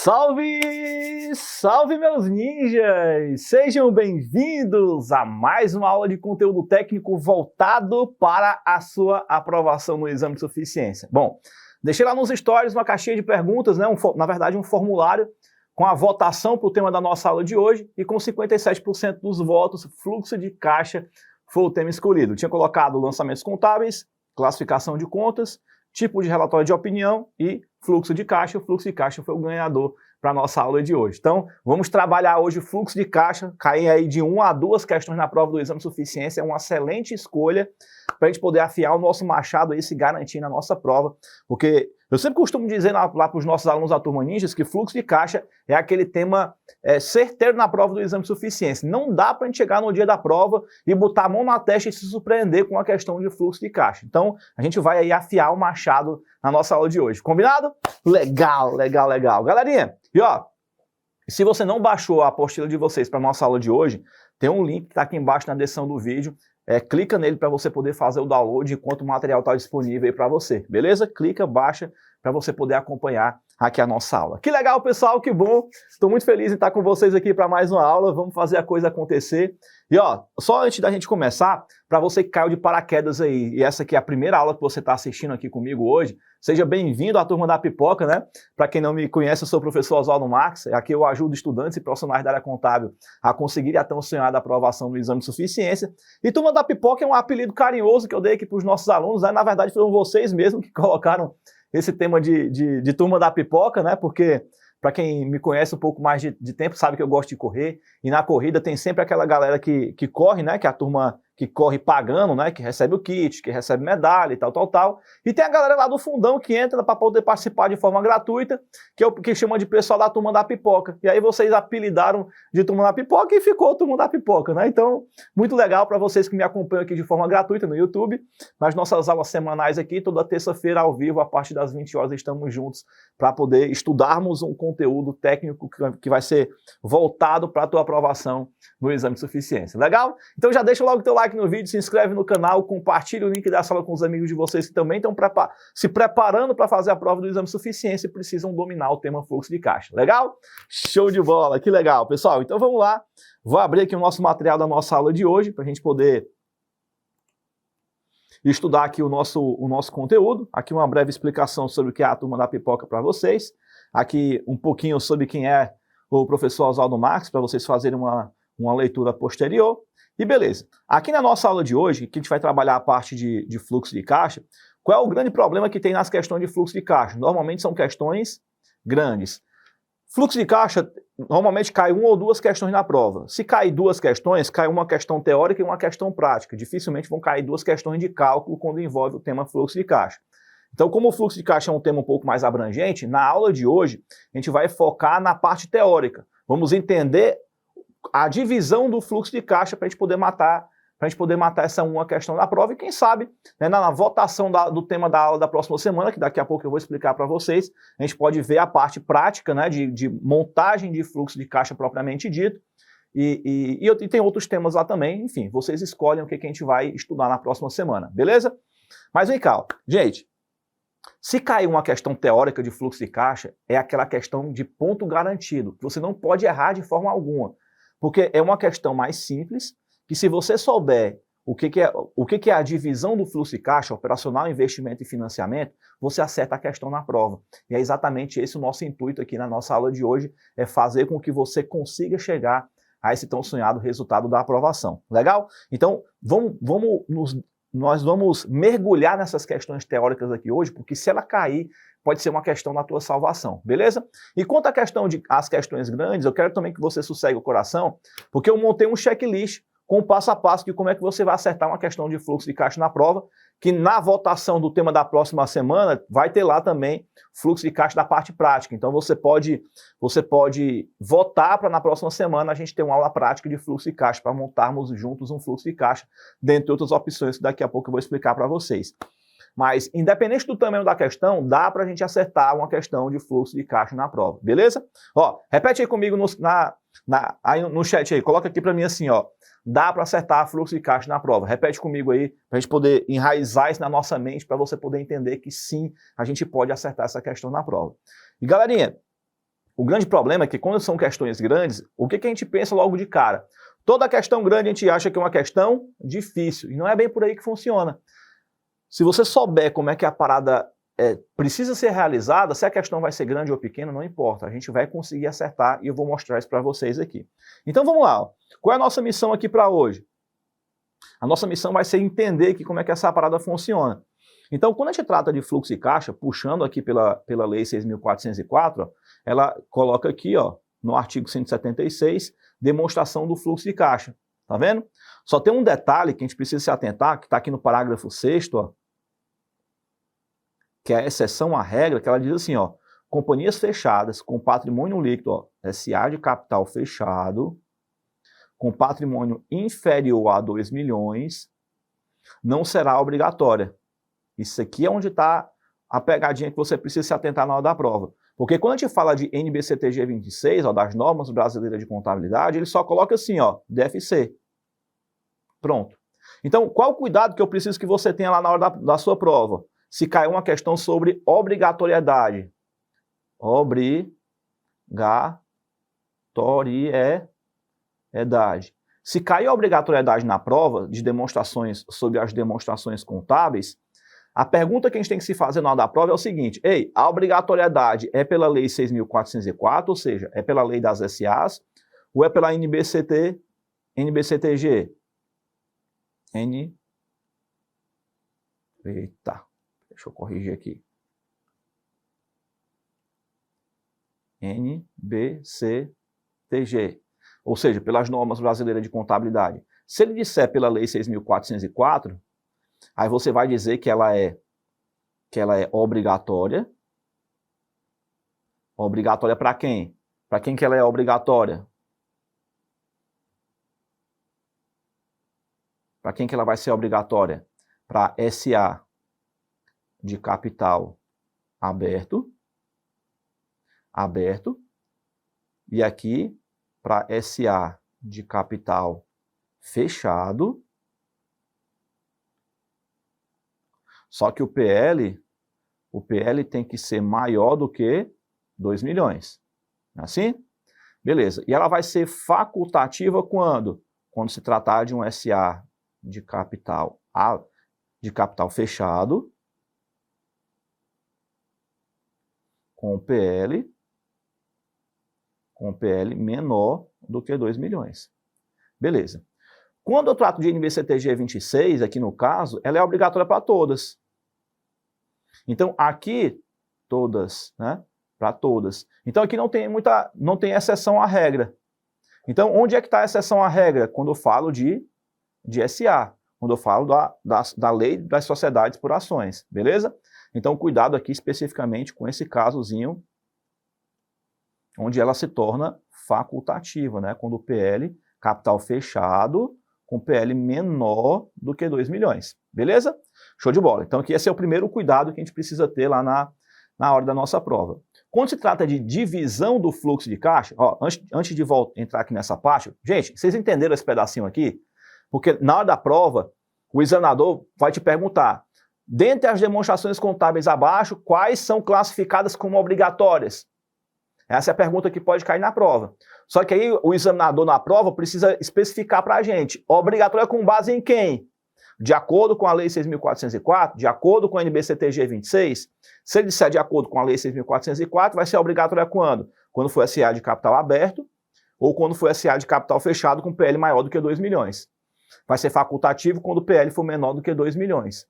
Salve! Salve, meus ninjas! Sejam bem-vindos a mais uma aula de conteúdo técnico voltado para a sua aprovação no exame de suficiência. Bom, deixei lá nos stories uma caixinha de perguntas, né? Na verdade, um formulário com a votação para o tema da nossa aula de hoje e com 57% dos votos, fluxo de caixa foi o tema escolhido. Eu tinha colocado lançamentos contábeis, classificação de contas, tipo de relatório de opinião e fluxo de caixa. O fluxo de caixa foi o ganhador para a nossa aula de hoje. Então, vamos trabalhar hoje o fluxo de caixa, cair aí de 1 a 2 questões na prova do exame de suficiência, é uma excelente escolha para a gente poder afiar o nosso machado aí, se garantir na nossa prova, porque eu sempre costumo dizer lá para os nossos alunos da Turma Ninjas que fluxo de caixa é aquele tema certeiro na prova do exame de suficiência. Não dá para a gente chegar no dia da prova e botar a mão na testa e se surpreender com a questão de fluxo de caixa. Então, a gente vai aí afiar o machado na nossa aula de hoje. Combinado? Legal, legal, legal. Galerinha, e ó, se você não baixou a apostila de vocês para a nossa aula de hoje, tem um link que está aqui embaixo na descrição do vídeo. Clica nele para você poder fazer o download enquanto o material está disponível aí para você, beleza? Clica, baixa para você poder acompanhar aqui a nossa aula. Que legal, pessoal, que bom. Estou muito feliz em estar com vocês aqui para mais uma aula. Vamos fazer a coisa acontecer. E ó, só antes da gente começar, para você que caiu de paraquedas aí, e essa aqui é a primeira aula que você está assistindo aqui comigo hoje, seja bem-vindo à Turma da Pipoca, né? Para quem não me conhece, eu sou o professor Oswaldo Marques. Aqui eu ajudo estudantes e profissionais da área contábil a conseguir a tão sonhada aprovação no exame de suficiência. E Turma da Pipoca é um apelido carinhoso que eu dei aqui para os nossos alunos, né? Na verdade, foram vocês mesmos que colocaram esse tema de Turma da Pipoca, né? Porque, para quem me conhece um pouco mais de tempo, sabe que eu gosto de correr. E na corrida tem sempre aquela galera que corre, né? Que é a turma que corre pagando, né? Que recebe o kit, que recebe medalha e tal, tal, tal. E tem a galera lá do fundão que entra para poder participar de forma gratuita, que é o que chama de pessoal da Turma da Pipoca. E aí vocês apelidaram de Turma da Pipoca e ficou Turma da Pipoca, né? Então, muito legal para vocês que me acompanham aqui de forma gratuita no YouTube. Nas nossas aulas semanais aqui, toda terça-feira ao vivo, a partir das 20 horas, estamos juntos para poder estudarmos um conteúdo técnico que vai ser voltado para a tua aprovação no exame de suficiência. Legal? Então já deixa logo o teu like no vídeo, se inscreve no canal, compartilha o link dessa aula com os amigos de vocês que também estão se preparando para fazer a prova do exame de suficiência e precisam dominar o tema fluxo de caixa. Legal? Show de bola, que legal, pessoal. Então vamos lá, vou abrir aqui o nosso material da nossa aula de hoje para a gente poder estudar aqui o nosso conteúdo. Aqui uma breve explicação sobre o que é a Turma da Pipoca para vocês. Aqui um pouquinho sobre quem é o professor Oswaldo Marques, para vocês fazerem uma leitura posterior. E beleza. Aqui na nossa aula de hoje, que a gente vai trabalhar a parte de fluxo de caixa, qual é o grande problema que tem nas questões de fluxo de caixa? Normalmente são questões grandes. Fluxo de caixa, normalmente cai 1 ou 2 questões na prova. Se cair 2 questões, cai uma questão teórica e uma questão prática. Dificilmente vão cair 2 questões de cálculo quando envolve o tema fluxo de caixa. Então, como o fluxo de caixa é um tema um pouco mais abrangente, na aula de hoje a gente vai focar na parte teórica. Vamos entender a divisão do fluxo de caixa para a gente poder matar essa uma questão da prova e quem sabe, né, na votação do tema da aula da próxima semana, que daqui a pouco eu vou explicar para vocês, a gente pode ver a parte prática, né, de montagem de fluxo de caixa propriamente dito e tem outros temas lá também. Enfim, vocês escolhem o que a gente vai estudar na próxima semana, beleza? Mas vem cá, ó. Gente, se cair uma questão teórica de fluxo de caixa, é aquela questão de ponto garantido, que você não pode errar de forma alguma. Porque é uma questão mais simples, que se você souber o que é a divisão do fluxo de caixa, operacional, investimento e financiamento, você acerta a questão na prova. E é exatamente esse o nosso intuito aqui na nossa aula de hoje, é fazer com que você consiga chegar a esse tão sonhado resultado da aprovação. Legal? Então, nós vamos mergulhar nessas questões teóricas aqui hoje, porque se ela cair, pode ser uma questão da tua salvação, beleza? E quanto à questão as questões grandes, eu quero também que você sossegue o coração, porque eu montei um checklist com o passo a passo de como é que você vai acertar uma questão de fluxo de caixa na prova, que na votação do tema da próxima semana vai ter lá também fluxo de caixa da parte prática. Então você pode votar para na próxima semana a gente ter uma aula prática de fluxo de caixa, para montarmos juntos um fluxo de caixa, dentre outras opções que daqui a pouco eu vou explicar para vocês. Mas, independente do tamanho da questão, dá para a gente acertar uma questão de fluxo de caixa na prova, beleza? Ó, repete aí comigo aí no chat aí, coloca aqui para mim assim, ó. Dá para acertar fluxo de caixa na prova. Repete comigo aí, para a gente poder enraizar isso na nossa mente, para você poder entender que sim, a gente pode acertar essa questão na prova. E galerinha, O grande problema é que quando são questões grandes, o que a gente pensa logo de cara? Toda questão grande a gente acha que é uma questão difícil, e não é bem por aí que funciona. Se você souber como é que a parada precisa ser realizada, se a questão vai ser grande ou pequena, não importa, a gente vai conseguir acertar e eu vou mostrar isso para vocês aqui. Então vamos lá, ó. Qual é a nossa missão aqui para hoje? A nossa missão vai ser entender aqui como é que essa parada funciona. Então, quando a gente trata de fluxo de caixa, puxando aqui pela Lei 6.404, ó, ela coloca aqui, ó, no artigo 176, demonstração do fluxo de caixa. Tá vendo? Só tem um detalhe que a gente precisa se atentar, que está aqui no parágrafo 6º, ó, que é a exceção à regra, que ela diz assim, ó, companhias fechadas com patrimônio líquido, ó, SA de capital fechado, com patrimônio inferior a 2 milhões, não será obrigatória. Isso aqui é onde está a pegadinha que você precisa se atentar na hora da prova. Porque quando a gente fala de NBCTG 26, ó, das normas brasileiras de contabilidade, ele só coloca assim, ó, DFC. Pronto. Então, qual o cuidado que eu preciso que você tenha lá na hora da sua prova? Se cair uma questão sobre obrigatoriedade. Obrigatoriedade. Se cair a obrigatoriedade na prova de demonstrações sobre as demonstrações contábeis, a pergunta que a gente tem que se fazer na hora da prova é o seguinte: ei, a obrigatoriedade é pela Lei 6.404, ou seja, é pela Lei das SAs, ou é pela NBCTG? Eita, deixa eu corrigir aqui. NBCTG, ou seja, pelas normas brasileiras de contabilidade. Se ele disser pela Lei 6.404, aí você vai dizer que ela é obrigatória. Obrigatória para quem? Para quem que ela é obrigatória? Para quem que ela vai ser obrigatória? Para SA de capital aberto, e aqui para SA de capital fechado. Só que o PL tem que ser maior do que 2 milhões. Não é assim? Beleza. E ela vai ser facultativa quando? Quando se tratar de um SA de capital fechado, com PL menor do que 2 milhões. Beleza. Quando eu trato de NBCTG 26, aqui no caso, ela é obrigatória para todas. Então, aqui, todas, né? Para todas. Então, aqui não tem exceção à regra. Então, onde é que está a exceção à regra? Quando eu falo de SA. Quando eu falo da Lei das Sociedades por Ações. Beleza? Então, cuidado aqui especificamente com esse casozinho, onde ela se torna facultativa, né? Quando o PL, capital fechado, com PL menor do que 2 milhões. Beleza? Show de bola. Então, aqui esse é o primeiro cuidado que a gente precisa ter lá na hora da nossa prova. Quando se trata de divisão do fluxo de caixa, ó, antes de entrar aqui nessa parte, gente, vocês entenderam esse pedacinho aqui? Porque na hora da prova, o examinador vai te perguntar, dentre as demonstrações contábeis abaixo, quais são classificadas como obrigatórias? Essa é a pergunta que pode cair na prova. Só que aí o examinador na prova precisa especificar para a gente, obrigatória com base em quem? De acordo com a Lei 6.404, de acordo com a NBCTG 26, se ele disser de acordo com a Lei 6.404, vai ser obrigatória quando? Quando for SA de capital aberto, ou quando for SA de capital fechado com PL maior do que 2 milhões. Vai ser facultativo quando o PL for menor do que 2 milhões.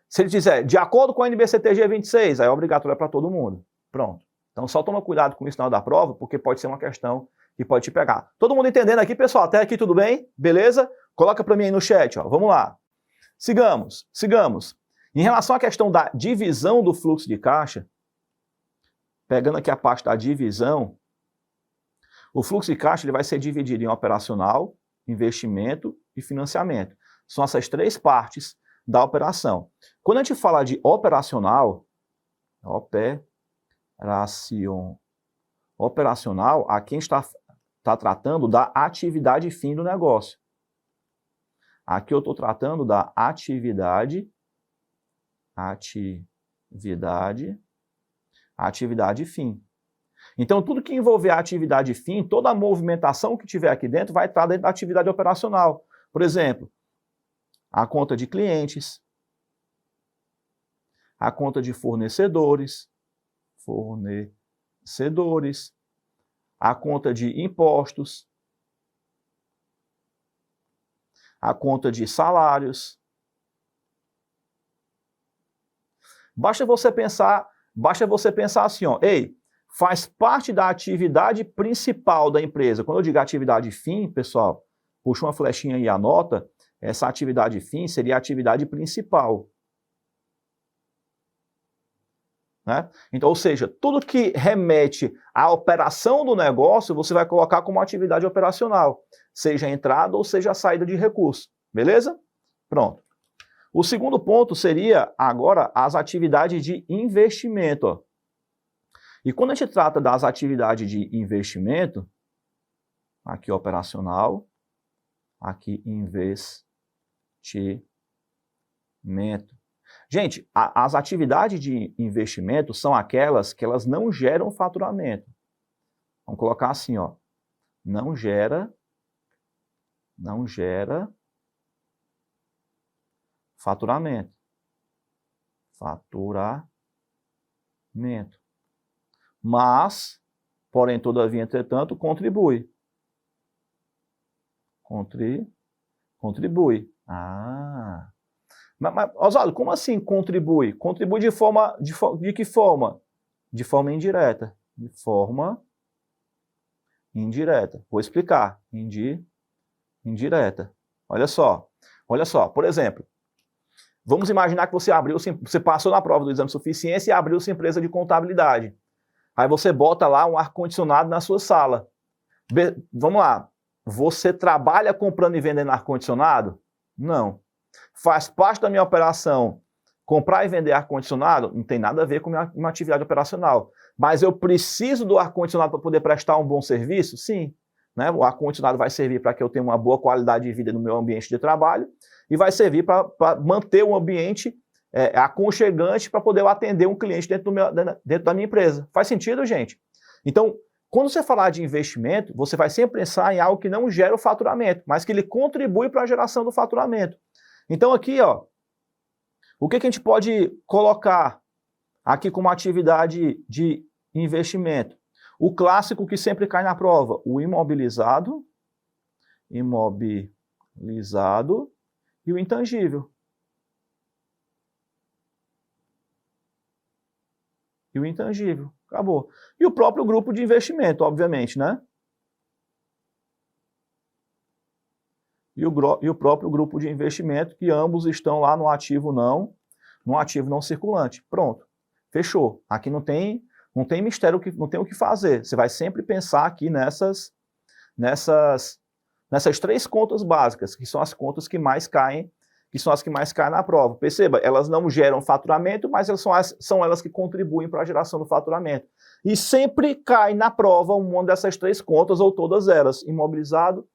Se ele dizer de acordo com a NBCTG 26, aí é obrigatória para todo mundo. Pronto. Então só toma cuidado com isso na hora da prova, porque pode ser uma questão que pode te pegar. Todo mundo entendendo aqui, pessoal? Até aqui tudo bem? Beleza? Coloca para mim aí no chat, ó. Vamos lá. Sigamos. Em relação à questão da divisão do fluxo de caixa, pegando aqui a parte da divisão, o fluxo de caixa ele vai ser dividido em operacional, investimento e financiamento. São essas três partes da operação. Quando a gente fala de operacional, aqui a gente está tratando da atividade fim do negócio. Aqui eu estou tratando da atividade fim. Então, tudo que envolver a atividade fim, toda a movimentação que tiver aqui dentro vai estar dentro da atividade operacional. Por exemplo, a conta de clientes, a conta de fornecedores, a conta de impostos, a conta de salários. Basta você pensar assim, ó, ei, faz parte da atividade principal da empresa. Quando eu digo atividade fim, pessoal, puxa uma flechinha aí e anota, essa atividade fim seria a atividade principal. Né? Então, ou seja, tudo que remete à operação do negócio, você vai colocar como atividade operacional, seja a entrada ou seja a saída de recurso, beleza? Pronto. O segundo ponto seria, agora, as atividades de investimento. Ó. E quando a gente trata das atividades de investimento, aqui operacional, aqui investimento. Gente, as atividades de investimento são aquelas que elas não geram faturamento. Vamos colocar assim, ó, não gera faturamento. Mas, porém, todavia, entretanto, contribui. Contribui. Ah. Mas, Oswaldo, como assim contribui? Contribui de que forma? De forma indireta. De forma indireta. Vou explicar. Indireta. Olha só, por exemplo, vamos imaginar que você passou na prova do exame de suficiência e abriu sua empresa de contabilidade. Aí você bota lá um ar-condicionado na sua sala. Vamos lá, você trabalha comprando e vendendo ar-condicionado? Não. Faz parte da minha operação comprar e vender ar-condicionado? Não tem nada a ver com uma atividade operacional. Mas eu preciso do ar-condicionado para poder prestar um bom serviço? Sim. Né? O ar-condicionado vai servir para que eu tenha uma boa qualidade de vida no meu ambiente de trabalho e vai servir para manter o ambiente aconchegante para poder eu atender um cliente dentro da minha empresa. Faz sentido, gente? Então, quando você falar de investimento, você vai sempre pensar em algo que não gera o faturamento, mas que ele contribui para a geração do faturamento. Então aqui, ó, o que a gente pode colocar aqui como atividade de investimento? O clássico que sempre cai na prova, o imobilizado e o intangível. Acabou. E o próprio grupo de investimento, obviamente, né? E o próprio grupo de investimento, que ambos estão lá no ativo não circulante. Pronto, fechou. Aqui não tem mistério, não tem o que fazer. Você vai sempre pensar aqui nessas três contas básicas, que são as contas que mais caem, na prova. Perceba, elas não geram faturamento, mas elas são elas que contribuem para a geração do faturamento. E sempre cai na prova uma dessas três contas, ou todas elas, imobilizado,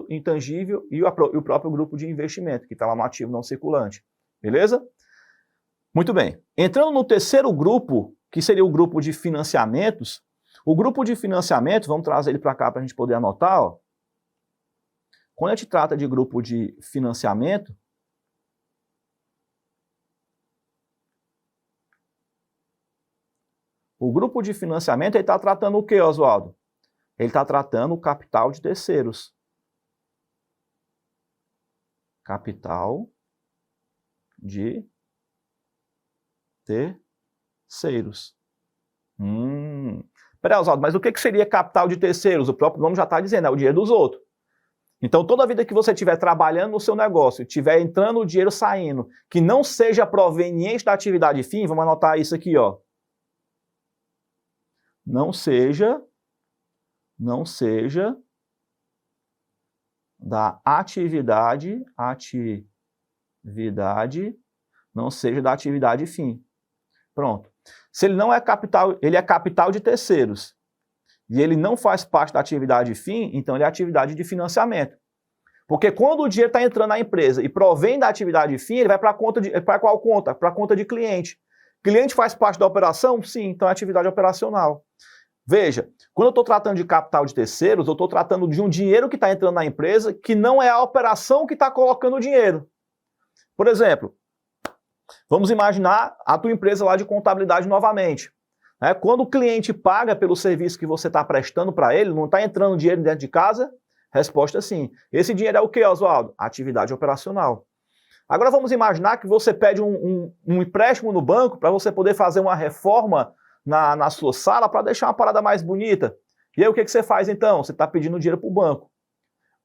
intangível e o próprio grupo de investimento, que está lá no ativo não circulante. Beleza? Muito bem. Entrando no terceiro grupo, que seria o grupo de financiamentos, o grupo de financiamento, vamos trazer ele para cá para a gente poder anotar, ó. Quando a gente trata de grupo de financiamento, o grupo de financiamento está tratando o que, Oswaldo? Ele está tratando o capital de terceiros. Capital de terceiros. Peraí, Oswaldo, mas o que seria capital de terceiros? O próprio nome já está dizendo, é o dinheiro dos outros. Então, toda vida que você estiver trabalhando no seu negócio, estiver entrando o dinheiro saindo, que não seja proveniente da atividade fim, vamos anotar isso aqui, ó. Não seja da atividade fim. Pronto. Se ele não é capital, ele é capital de terceiros, e ele não faz parte da atividade fim, então ele é atividade de financiamento. Porque quando o dinheiro está entrando na empresa e provém da atividade fim, ele vai para qual conta? Para a conta de cliente. Cliente faz parte da operação? Sim, então é atividade operacional. Veja, quando eu estou tratando de capital de terceiros, eu estou tratando de um dinheiro que está entrando na empresa que não é a operação que está colocando o dinheiro. Por exemplo, vamos imaginar a tua empresa lá de contabilidade novamente. Quando o cliente paga pelo serviço que você está prestando para ele, não está entrando dinheiro dentro de casa? Resposta sim. Esse dinheiro é o que, Oswaldo? Atividade operacional. Agora vamos imaginar que você pede um empréstimo no banco para você poder fazer uma reforma na sua sala para deixar uma parada mais bonita. E aí o que você faz então? Você está pedindo dinheiro para o banco.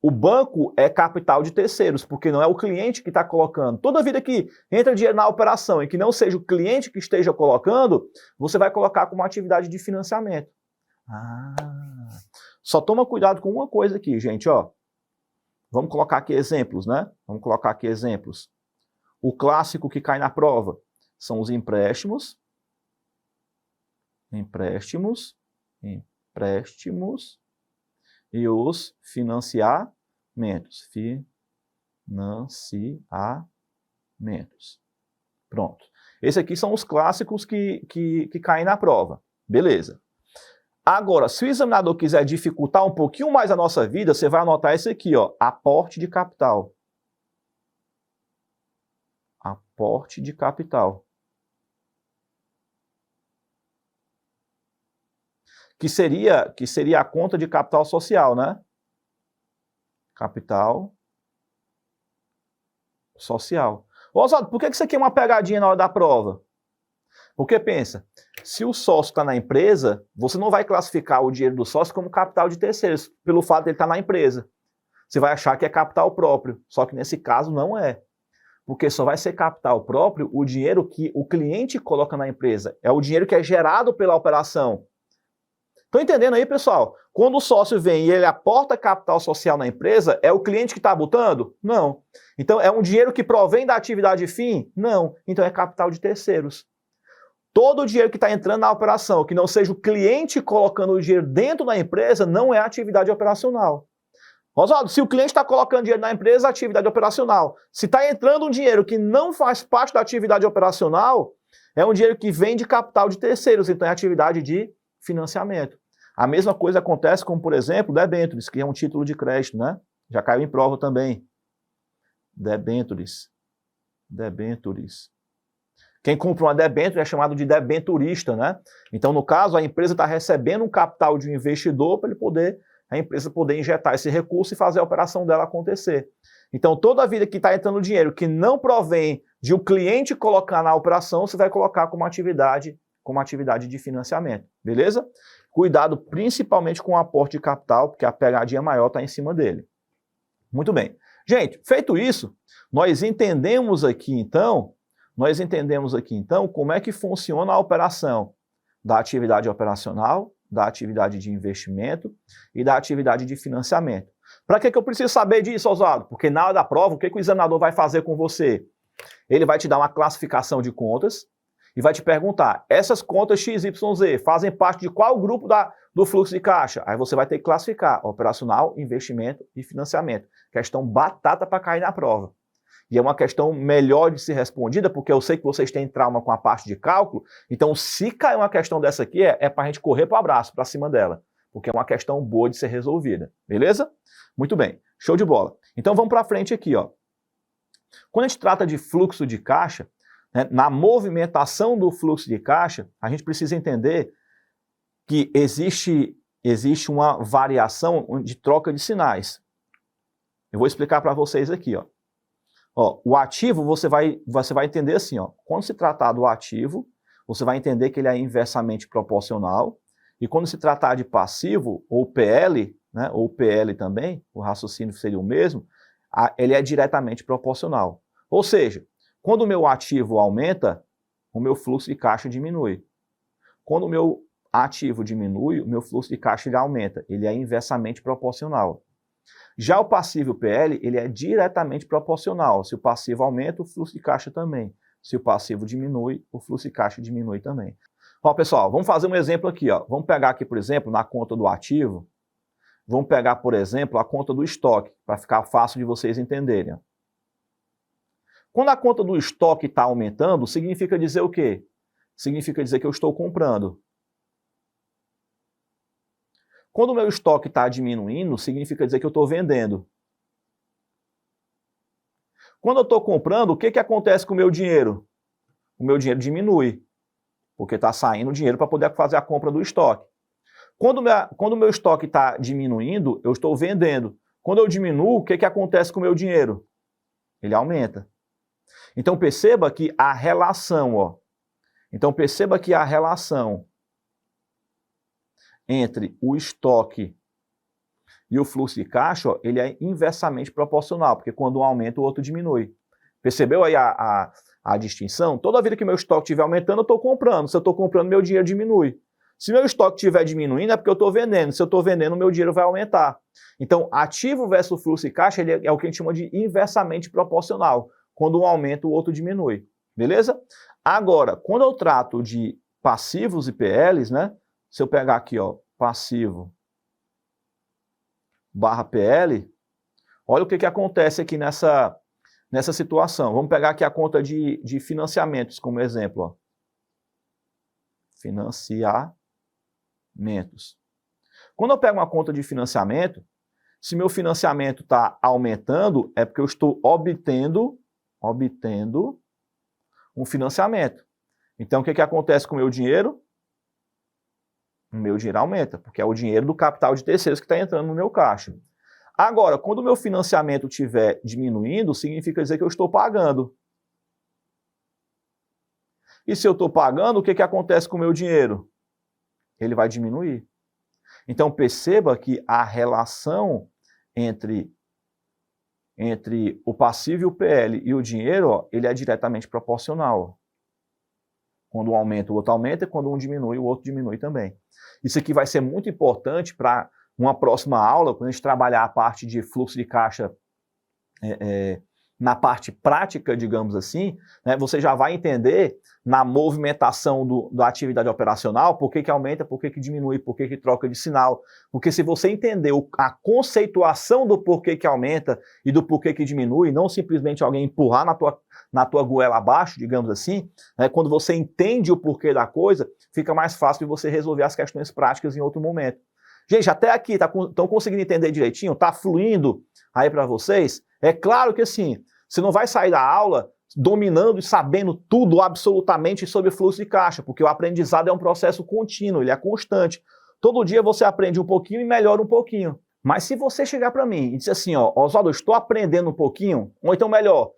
O banco é capital de terceiros, porque não é o cliente que está colocando. Toda vida que entra dinheiro na operação e que não seja o cliente que esteja colocando, você vai colocar como atividade de financiamento. Só toma cuidado com uma coisa aqui, gente, ó. Vamos colocar aqui exemplos, né? Vamos colocar aqui exemplos. O clássico que cai na prova são os empréstimos. Empréstimos e os financiamentos. Pronto. Esses aqui são os clássicos que caem na prova. Beleza. Agora, se o examinador quiser dificultar um pouquinho mais a nossa vida, você vai anotar esse aqui, ó, aporte de capital. Aporte de capital. Que seria a conta de capital social, né? Capital social. Oswaldo, por que isso aqui é uma pegadinha na hora da prova? Porque pensa, se o sócio está na empresa, você não vai classificar o dinheiro do sócio como capital de terceiros, pelo fato de ele estar na empresa. Você vai achar que é capital próprio, só que nesse caso não é. Porque só vai ser capital próprio o dinheiro que o cliente coloca na empresa. É o dinheiro que é gerado pela operação. Estão entendendo aí, pessoal? Quando o sócio vem e ele aporta capital social na empresa, é o cliente que está botando? Não. Então, é um dinheiro que provém da atividade fim? Não. Então, é capital de terceiros. Todo o dinheiro que está entrando na operação, que não seja o cliente colocando o dinheiro dentro da empresa, não é atividade operacional. Oswaldo, se o cliente está colocando dinheiro na empresa, é atividade operacional. Se está entrando um dinheiro que não faz parte da atividade operacional, é um dinheiro que vem de capital de terceiros, então é atividade de financiamento. A mesma coisa acontece com, por exemplo, debêntures, que é um título de crédito, né? Já caiu em prova também. Debêntures. Quem compra uma debênture é chamado de debenturista, né? Então, no caso, a empresa está recebendo um capital de um investidor para a empresa poder injetar esse recurso e fazer a operação dela acontecer. Então, toda a vida que está entrando dinheiro que não provém de o cliente colocar na operação, você vai colocar como atividade de financiamento, beleza? Cuidado principalmente com o aporte de capital, porque a pegadinha maior está em cima dele. Muito bem. Gente, feito isso, nós entendemos aqui então como é que funciona a operação da atividade operacional, da atividade de investimento e da atividade de financiamento. Para que eu preciso saber disso, Oswaldo? Porque na hora da prova, o que o examinador vai fazer com você? Ele vai te dar uma classificação de contas e vai te perguntar, essas contas XYZ fazem parte de qual grupo do fluxo de caixa? Aí você vai ter que classificar operacional, investimento e financiamento. Questão batata para cair na prova. E é uma questão melhor de ser respondida, porque eu sei que vocês têm trauma com a parte de cálculo, então se cair uma questão dessa aqui, é para a gente correr para o abraço, para cima dela, porque é uma questão boa de ser resolvida, beleza? Muito bem, show de bola. Então vamos para frente aqui, ó. Quando a gente trata de fluxo de caixa, né, na movimentação do fluxo de caixa, a gente precisa entender que existe uma variação de troca de sinais. Eu vou explicar para vocês aqui, ó. Ó, o ativo você vai entender assim, ó, quando se tratar do ativo, você vai entender que ele é inversamente proporcional, e quando se tratar de passivo, ou PL, né, ou PL também, o raciocínio seria o mesmo, ele é diretamente proporcional. Ou seja, quando o meu ativo aumenta, o meu fluxo de caixa diminui. Quando o meu ativo diminui, o meu fluxo de caixa ele aumenta, ele é inversamente proporcional. Já o passivo PL, ele é diretamente proporcional. Se o passivo aumenta, o fluxo de caixa também. Se o passivo diminui, o fluxo de caixa diminui também. Ó, pessoal, vamos fazer um exemplo aqui, ó. Vamos pegar aqui, por exemplo, na conta do ativo, vamos pegar, por exemplo, a conta do estoque, para ficar fácil de vocês entenderem. Ó. Quando a conta do estoque está aumentando, significa dizer o quê? significa dizer que eu estou comprando. Quando o meu estoque está diminuindo, significa dizer que eu estou vendendo. Quando eu estou comprando, o que acontece com o meu dinheiro? O meu dinheiro diminui, porque está saindo dinheiro para poder fazer a compra do estoque. Quando o meu estoque está diminuindo, eu estou vendendo. Quando eu diminuo, o que acontece com o meu dinheiro? Ele aumenta. Então perceba que a relação, entre o estoque e o fluxo de caixa, ele é inversamente proporcional, porque quando um aumenta, o outro diminui. Percebeu aí a distinção? Toda vida que meu estoque estiver aumentando, eu estou comprando. Se eu estou comprando, meu dinheiro diminui. Se meu estoque estiver diminuindo, é porque eu estou vendendo. Se eu estou vendendo, meu dinheiro vai aumentar. Então, ativo versus fluxo de caixa ele é o que a gente chama de inversamente proporcional. Quando um aumenta, o outro diminui. Beleza? Agora, quando eu trato de passivos e PLs, né? Se eu pegar aqui, ó, passivo barra PL, olha o que acontece aqui nessa situação. Vamos pegar aqui a conta de financiamentos como exemplo. Ó. Financiamentos. Quando eu pego uma conta de financiamento, se meu financiamento está aumentando, é porque eu estou obtendo um financiamento. Então, o que acontece com o meu dinheiro? O meu dinheiro aumenta, porque é o dinheiro do capital de terceiros que está entrando no meu caixa. Agora, quando o meu financiamento estiver diminuindo, significa dizer que eu estou pagando. E se eu estou pagando, o que acontece com o meu dinheiro? Ele vai diminuir. Então, perceba que a relação entre o passivo e o PL e o dinheiro, ó, ele é diretamente proporcional. Quando um aumenta, o outro aumenta, e quando um diminui, o outro diminui também. Isso aqui vai ser muito importante para uma próxima aula, quando a gente trabalhar a parte de fluxo de caixa na parte prática, digamos assim, né, você já vai entender na movimentação da atividade operacional por que aumenta, por que diminui, por que troca de sinal. Porque se você entender a conceituação do porquê que aumenta e do porquê que diminui, não simplesmente alguém empurrar na tua goela abaixo, digamos assim, né, quando você entende o porquê da coisa, fica mais fácil de você resolver as questões práticas em outro momento. Gente, até aqui, estão conseguindo entender direitinho? Está fluindo aí para vocês? É claro que assim, você não vai sair da aula dominando e sabendo tudo absolutamente sobre fluxo de caixa, porque o aprendizado é um processo contínuo, ele é constante. Todo dia você aprende um pouquinho e melhora um pouquinho. Mas se você chegar para mim e dizer assim, ó, Oswaldo, eu estou aprendendo um pouquinho, ou então melhor,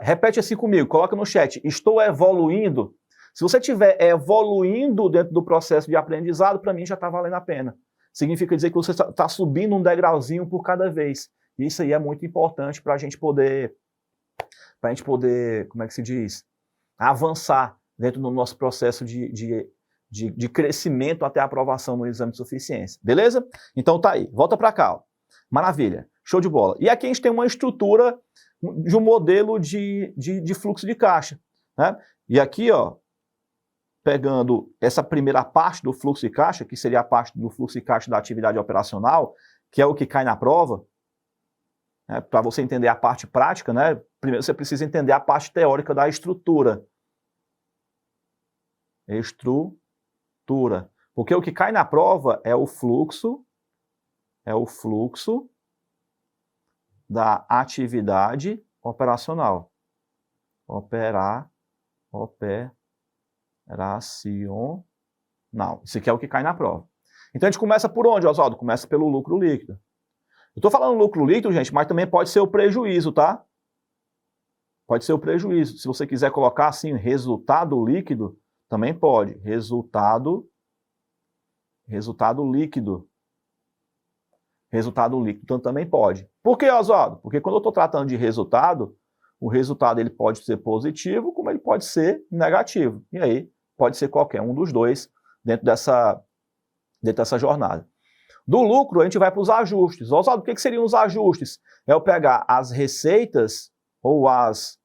repete assim comigo, coloca no chat, estou evoluindo. Se você estiver evoluindo dentro do processo de aprendizado, para mim já está valendo a pena. Significa dizer que você está subindo um degrauzinho por cada vez. Isso aí é muito importante para a gente poder, como é que se diz, avançar dentro do nosso processo de crescimento até a aprovação no exame de suficiência. Beleza? Então tá aí, volta para cá. Ó. Maravilha, show de bola. E aqui a gente tem uma estrutura de um modelo de fluxo de caixa. Né? E aqui, ó, pegando essa primeira parte do fluxo de caixa, que seria a parte do fluxo de caixa da atividade operacional, que é o que cai na prova, né, para você entender a parte prática, né, primeiro você precisa entender a parte teórica da estrutura. Estrutura. Porque o que cai na prova é o fluxo da atividade operacional. Operacional. Isso aqui é o que cai na prova. Então a gente começa por onde, Oswaldo? Começa pelo lucro líquido. Eu estou falando lucro líquido, gente, mas também pode ser o prejuízo, tá? Pode ser o prejuízo. Se você quiser colocar assim, resultado líquido, também pode. Resultado líquido. Resultado líquido então, também pode. Por que, Oswaldo? Porque quando eu estou tratando de resultado, o resultado ele pode ser positivo, como ele pode ser negativo. E aí, pode ser qualquer um dos dois dentro dessa jornada. Do lucro, a gente vai para os ajustes. Oswaldo, o que seriam os ajustes? É eu pegar as receitas ou as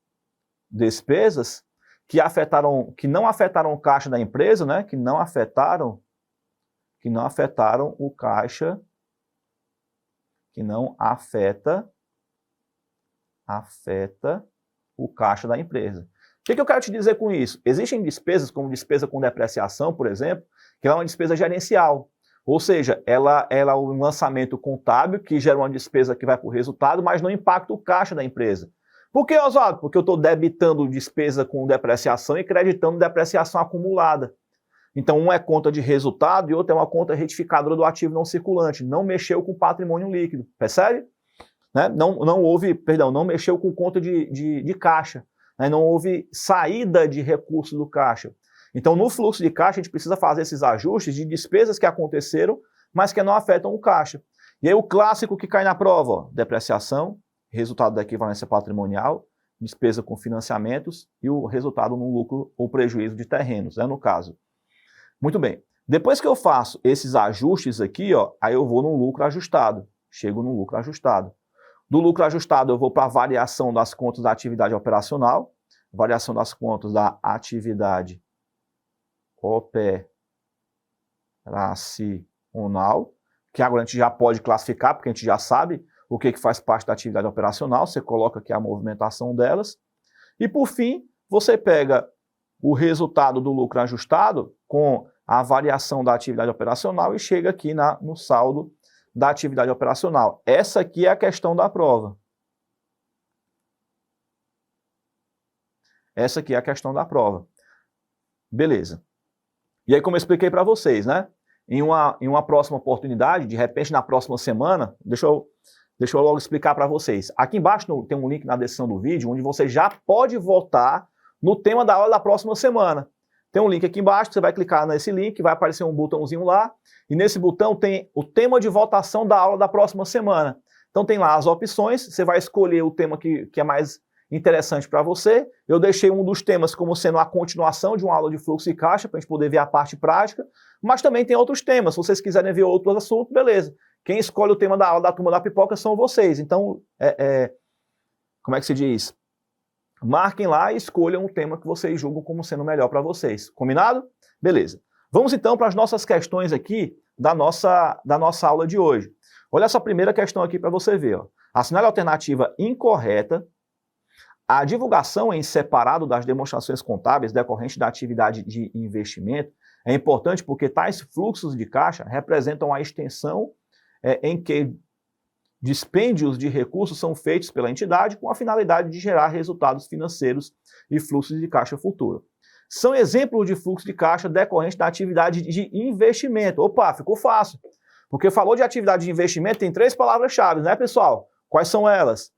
despesas que não afetaram o caixa da empresa, né? Que não afetaram o caixa, que não afeta o caixa da empresa. que eu quero te dizer com isso? Existem despesas, como despesa com depreciação, por exemplo, que é uma despesa gerencial. Ou seja, ela é um lançamento contábil que gera uma despesa que vai para o resultado, mas não impacta o caixa da empresa. Por que, Oswaldo? Porque eu estou debitando despesa com depreciação e creditando depreciação acumulada. Então, uma é conta de resultado e outra é uma conta retificadora do ativo não circulante. Não mexeu com patrimônio líquido, percebe? Né? Não mexeu com conta de caixa. Né? Não houve saída de recursos do caixa. Então, no fluxo de caixa, a gente precisa fazer esses ajustes de despesas que aconteceram, mas que não afetam o caixa. E aí, o clássico que cai na prova, ó, depreciação, resultado da equivalência patrimonial, despesa com financiamentos e o resultado no lucro ou prejuízo de terrenos, né, no caso. Muito bem. Depois que eu faço esses ajustes aqui, ó, aí eu vou no lucro ajustado. Chego no lucro ajustado. Do lucro ajustado, eu vou para a variação das contas da atividade operacional, variação das contas da atividade operacional, que agora a gente já pode classificar, porque a gente já sabe o que faz parte da atividade operacional, você coloca aqui a movimentação delas. E por fim, você pega o resultado do lucro ajustado com a variação da atividade operacional e chega aqui no saldo da atividade operacional. Essa aqui é a questão da prova. Essa aqui é a questão da prova. Beleza. E aí, como eu expliquei para vocês, né? Em uma próxima oportunidade, de repente na próxima semana, deixa eu logo explicar para vocês. Aqui embaixo tem um link na descrição do vídeo, onde você já pode votar no tema da aula da próxima semana. Tem um link aqui embaixo, você vai clicar nesse link, vai aparecer um botãozinho lá, e nesse botão tem o tema de votação da aula da próxima semana. Então tem lá as opções, você vai escolher o tema que é mais interessante para você. Eu deixei um dos temas como sendo a continuação de uma aula de fluxo e caixa, para a gente poder ver a parte prática, mas também tem outros temas. Se vocês quiserem ver outros assuntos, beleza. Quem escolhe o tema da aula da Turma da Pipoca são vocês. Então, como é que se diz? Marquem lá e escolham o tema que vocês julgam como sendo melhor para vocês. Combinado? Beleza. Vamos então para as nossas questões aqui da nossa aula de hoje. Olha essa primeira questão aqui para você ver. Ó. Assinale a alternativa incorreta. A divulgação em separado das demonstrações contábeis decorrentes da atividade de investimento é importante porque tais fluxos de caixa representam a extensão em que dispêndios de recursos são feitos pela entidade com a finalidade de gerar resultados financeiros e fluxos de caixa futuro. São exemplos de fluxo de caixa decorrente da atividade de investimento. Opa, ficou fácil. Porque falou de atividade de investimento, tem 3 palavras-chave, né, pessoal? Quais são elas?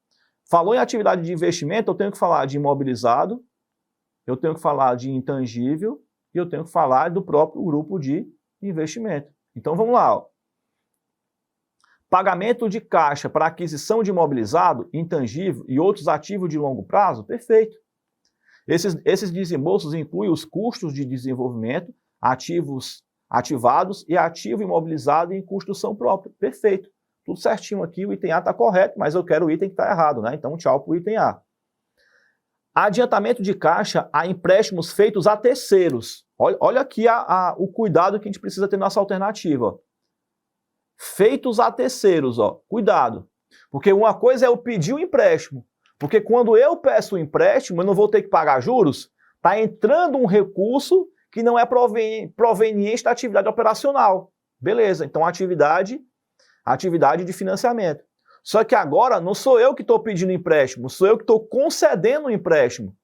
Falou em atividade de investimento, eu tenho que falar de imobilizado, eu tenho que falar de intangível e eu tenho que falar do próprio grupo de investimento. Então vamos lá. Ó. Pagamento de caixa para aquisição de imobilizado, intangível e outros ativos de longo prazo? Perfeito. Esses desembolsos incluem os custos de desenvolvimento, ativos ativados e ativo imobilizado em construção própria. Perfeito. Tudo certinho aqui, o item A está correto, mas eu quero o item que está errado, né? Então, tchau para o item A. Adiantamento de caixa a empréstimos feitos a terceiros. Olha aqui o cuidado que a gente precisa ter nessa alternativa. Ó. Feitos a terceiros, ó. Cuidado. Porque uma coisa é eu pedir o empréstimo. Porque quando eu peço o empréstimo, eu não vou ter que pagar juros. Está entrando um recurso que não é proveniente da atividade operacional. Beleza, então atividade de financiamento. Só que agora não sou eu que estou pedindo empréstimo, sou eu que estou concedendo o empréstimo.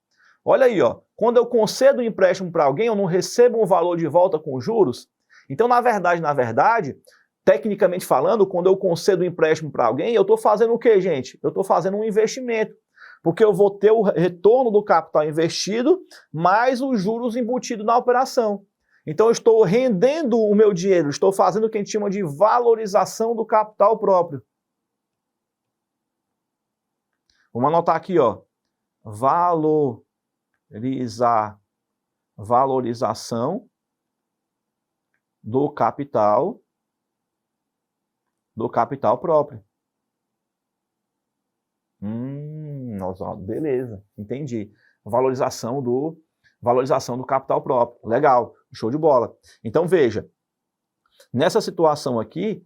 Olha aí, ó, quando eu concedo um empréstimo para alguém, eu não recebo um valor de volta com juros. Então, na verdade, tecnicamente falando, quando eu concedo um empréstimo para alguém, eu estou fazendo o quê, gente? Eu estou fazendo um investimento. Porque eu vou ter o retorno do capital investido, mais os juros embutidos na operação. Então, eu estou rendendo o meu dinheiro, estou fazendo o que a gente chama de valorização do capital próprio. Vamos anotar aqui, ó. Valorização do capital próprio. Oswaldo, beleza, entendi. Valorização do capital próprio. Legal, show de bola. Então, veja, nessa situação aqui,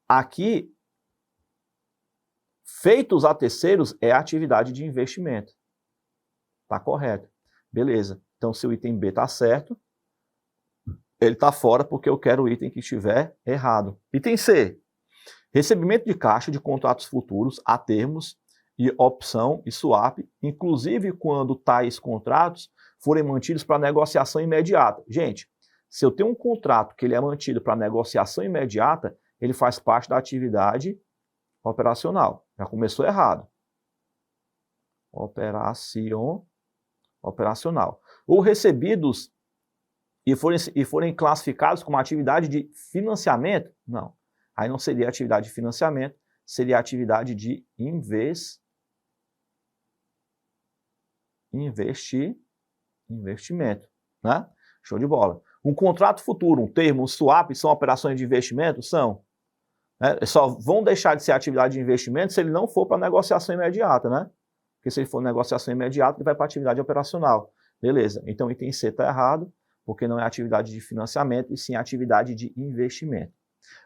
aqui, feitos a terceiros é atividade de investimento. Está correto. Beleza. Então, se o item B está certo, ele está fora porque eu quero o item que estiver errado. Item C. Recebimento de caixa de contratos futuros a termos e opção e swap, inclusive quando tais contratos forem mantidos para negociação imediata. Gente, se eu tenho um contrato que ele é mantido para negociação imediata, ele faz parte da atividade operacional. Já começou errado. Operacional. Ou recebidos e forem classificados como atividade de financiamento? Não. Aí não seria atividade de financiamento, seria atividade de investimento, né? Show de bola. Um contrato futuro, um termo, um swap, são operações de investimento? São. Né? Só vão deixar de ser atividade de investimento se ele não for para negociação imediata, né? Porque se ele for negociação imediata, ele vai para atividade operacional. Beleza. Então o item C está errado, porque não é atividade de financiamento, e sim atividade de investimento.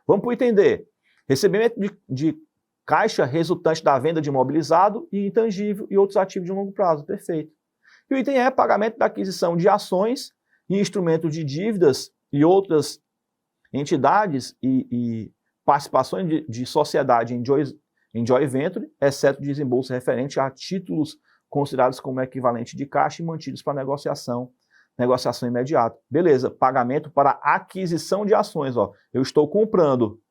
Vamos para o item D. Recebimento de caixa resultante da venda de imobilizado e intangível e outros ativos de longo prazo. Perfeito. E o item E, pagamento da aquisição de ações e instrumentos de dívidas e outras entidades e participações de sociedade em joint venture, exceto desembolso referente a títulos considerados como equivalente de caixa e mantidos para negociação imediata. Beleza, pagamento para aquisição de ações. Ó. Eu estou comprando.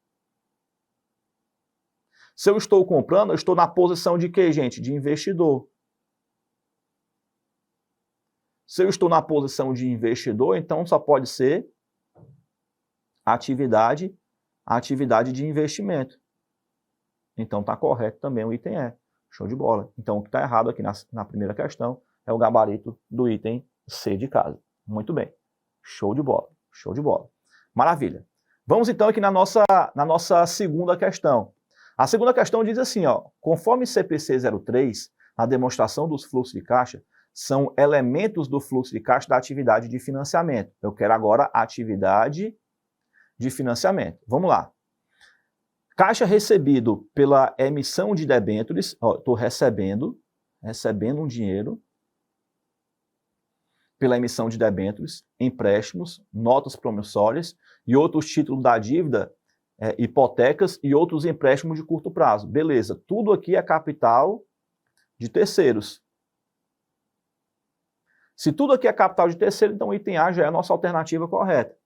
Se eu estou comprando, eu estou na posição de quê, gente? De investidor. Se eu estou na posição de investidor, então só pode ser atividade de investimento. Então está correto também o item E. Show de bola. Então o que está errado aqui na primeira questão é o gabarito do item C de casa. Muito bem. Show de bola. Show de bola. Maravilha. Vamos então aqui na nossa segunda questão. A segunda questão diz assim, ó, conforme CPC 03, a demonstração dos fluxos de caixa são elementos do fluxo de caixa da atividade de financiamento. Eu quero agora a atividade de financiamento. Vamos lá. Caixa recebido pela emissão de debêntures, estou recebendo um dinheiro pela emissão de debêntures, empréstimos, notas promissórias e outros títulos da dívida, hipotecas e outros empréstimos de curto prazo. Beleza, tudo aqui é capital de terceiros. Se tudo aqui é capital de terceiro, então o item A já é a nossa alternativa correta.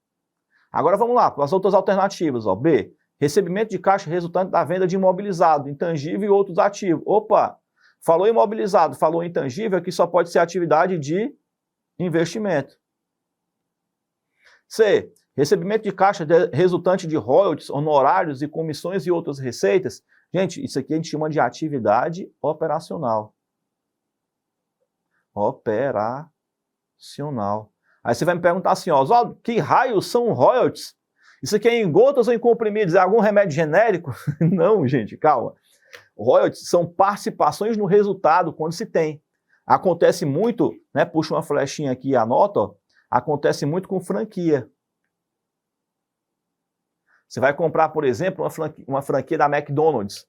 Agora vamos lá, para as outras alternativas. Ó. B, recebimento de caixa resultante da venda de imobilizado, intangível e outros ativos. Opa, falou imobilizado, falou intangível, aqui só pode ser atividade de investimento. C, recebimento de caixa resultante de royalties, honorários e comissões e outras receitas. Gente, isso aqui a gente chama de atividade operacional. Aí você vai me perguntar assim, ó, Oswaldo, que raios são royalties? Isso aqui é em gotas ou em comprimidos? É algum remédio genérico? Não, gente, calma. Royalties são participações no resultado quando se tem. Acontece muito, né? Puxa uma flechinha aqui e anota, ó, acontece muito com franquia. Você vai comprar, por exemplo, uma franquia da McDonald's.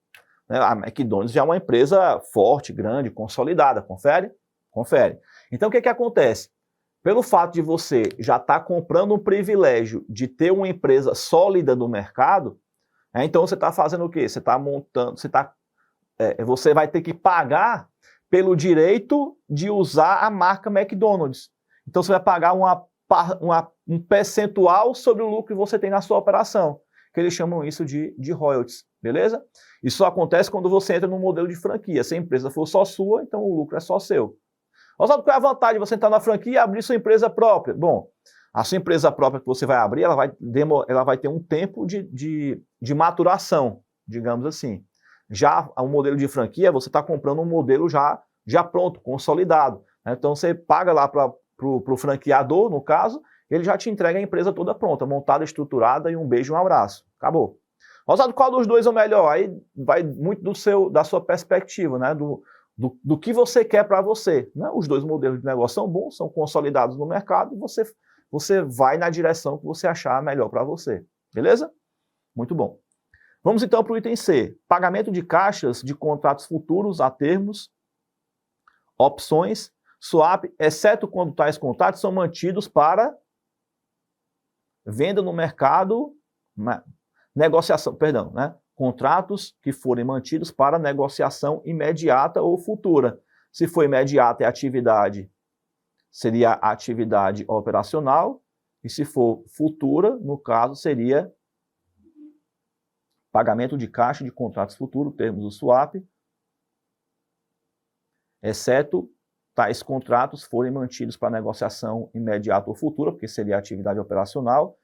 Né? A McDonald's já é uma empresa forte, grande, consolidada. Confere? Confere. Então, o que acontece? Pelo fato de você já estar comprando um privilégio de ter uma empresa sólida no mercado, então você está fazendo o quê? Você está montando, você vai ter que pagar pelo direito de usar a marca McDonald's. Então você vai pagar um percentual sobre o lucro que você tem na sua operação, que eles chamam isso de royalties, beleza? Isso só acontece quando você entra no modelo de franquia. Se a empresa for só sua, então o lucro é só seu. Oswaldo, qual é a vantagem de você entrar na franquia e abrir sua empresa própria? Bom, a sua empresa própria que você vai abrir, ela vai ter um tempo de maturação, digamos assim. Já o modelo de franquia, você está comprando um modelo já pronto, consolidado. Né? Então você paga lá para o franqueador, no caso, ele já te entrega a empresa toda pronta, montada, estruturada, e um beijo e um abraço. Acabou. Oswaldo, qual dos dois é o melhor? Aí vai muito da sua perspectiva, né? Do que você quer para você. Né? Os dois modelos de negócio são bons, são consolidados no mercado, e você vai na direção que você achar melhor para você. Beleza? Muito bom. Vamos então para o item C. Pagamento de caixas de contratos futuros a termos, opções, swap, exceto quando tais contratos são mantidos para venda no mercado, negociação, perdão, né? Contratos que forem mantidos para negociação imediata ou futura. Se for imediata, é atividade, seria atividade operacional, e se for futura, no caso, seria pagamento de caixa de contratos futuros, termos do swap, exceto tais contratos forem mantidos para negociação imediata ou futura, porque seria atividade operacional,